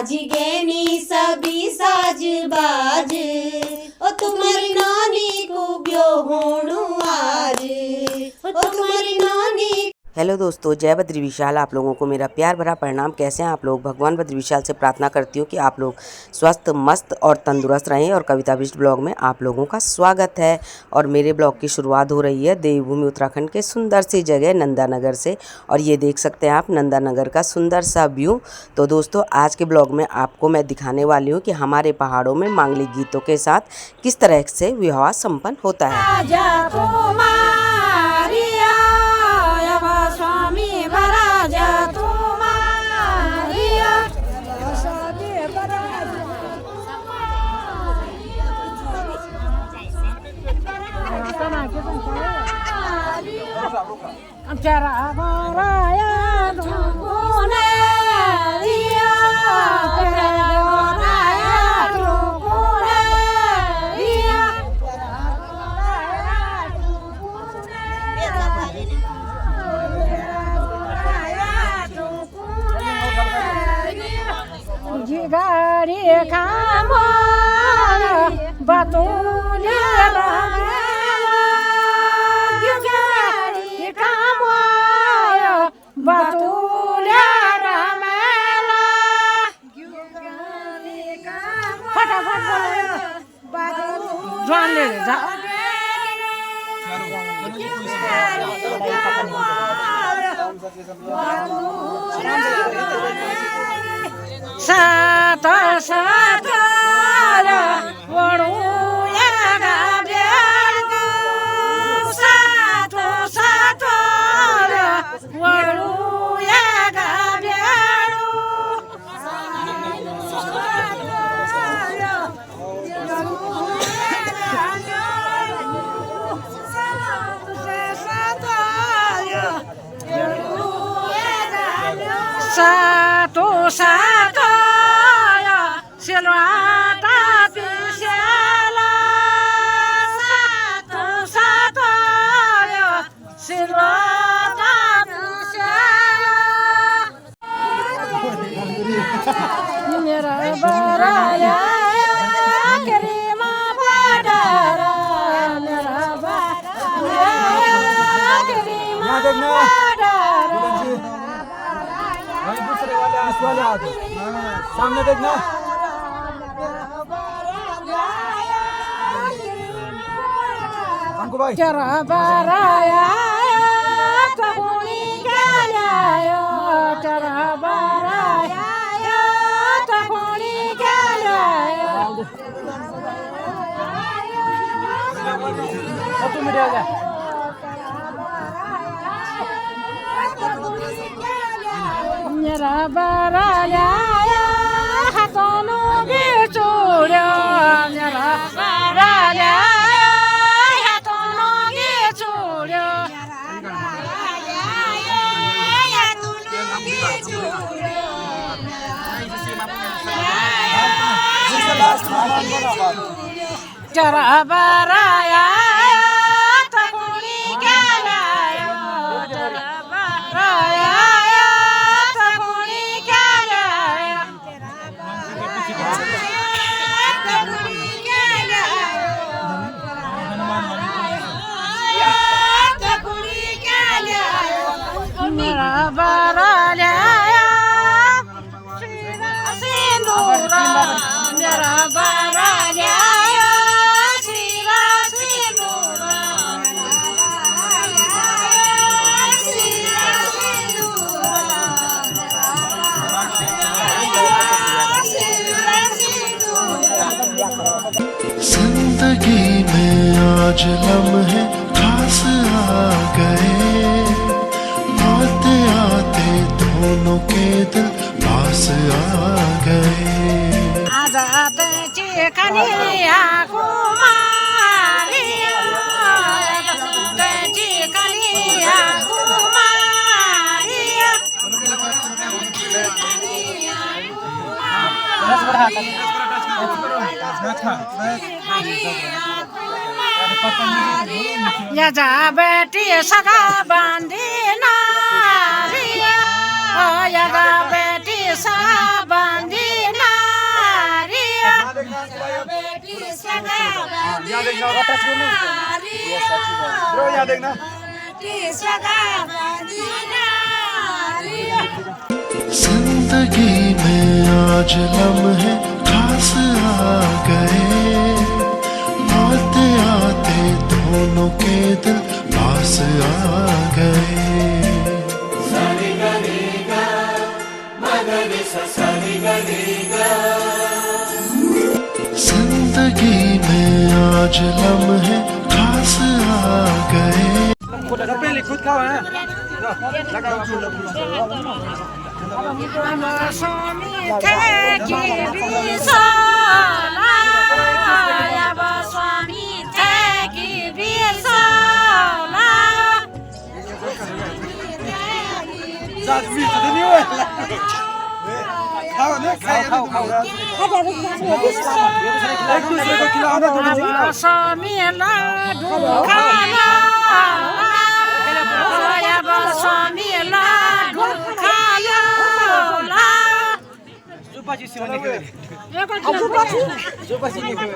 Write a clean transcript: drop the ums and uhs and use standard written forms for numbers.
बाज गैनी सभी साज बाज ओ तुम्हारी नानी को ब्यो होणु आज ओ तुम्हारी नानी। हेलो दोस्तों, जय बद्री विशाल। आप लोगों को मेरा प्यार भरा प्रणाम। कैसे हैं आप लोग? भगवान बद्री विशाल से प्रार्थना करती हूँ कि आप लोग स्वस्थ मस्त और तंदुरुस्त रहें। और कविता विष्ट ब्लॉग में आप लोगों का स्वागत है। और मेरे ब्लॉग की शुरुआत हो रही है देवभूमि उत्तराखंड के सुंदर सी जगह नंदानगर से। और ये देख सकते हैं आप नंदानगर का सुंदर सा व्यू। तो दोस्तों, आज के ब्लॉग में आपको मैं दिखाने वाली हूँ कि हमारे पहाड़ों में मांगलिक गीतों के साथ किस तरह से विवाह संपन्न होता है। गाड़ी खामो बतूले गाड़ी खामो बतूले रमेला फटाफट जान ले जा सात सात वड़ू सात सात वड़ू सातो सातो सिलवाटा पिसेला सातो सातो सिलवाटा पिसेला मेरा बराया करीमा बडारा मेरा बराया करीमा बडारा दूसरे वाले आस वाले हाथ सामने देखना। हमको भाई चरा बराया तकुनी गलाया चरा बराया तकुनी गलाया अब तुम मिट जा। मेरा बराया हाथों में चोरा मेरा बराया हाथों में चोरा चरा बराया तकुनी गलाया चरा बराया मेरा बराया सिंदूरा मेरा बराया सिरा सिंदूरा जिंदगी में आज लम्हे खास आ गए, आते आते दोनों के दिल पास आ गए। आजाद चिकनिया कुमारिया चिकनिया कुमारिया यजा बेटी सगा बांधी नारिया यजा बेटी सगा बांधी यहाँ देखना ब्रो, यहाँ देखना। जिंदगी में आज लम्हे खास आ गए, आते आते दोनों के दिल पास आ गए। जिंदगी में आज लम्हे खास आ गए। पहले खुद खाओ है स्वामी थे कि विशाला, अब स्वामी थे कि विशाला। नहीं हुआ खाओ ना, खाओ एक दूसरे को खिलाओ ना, थोड़ी सी खिलाओ। स्वामी लाडू खाला, अब स्वामी लाडू खाला। सुपाची सेवा नहीं करे। ये कौन सी? सुपाची नहीं करे।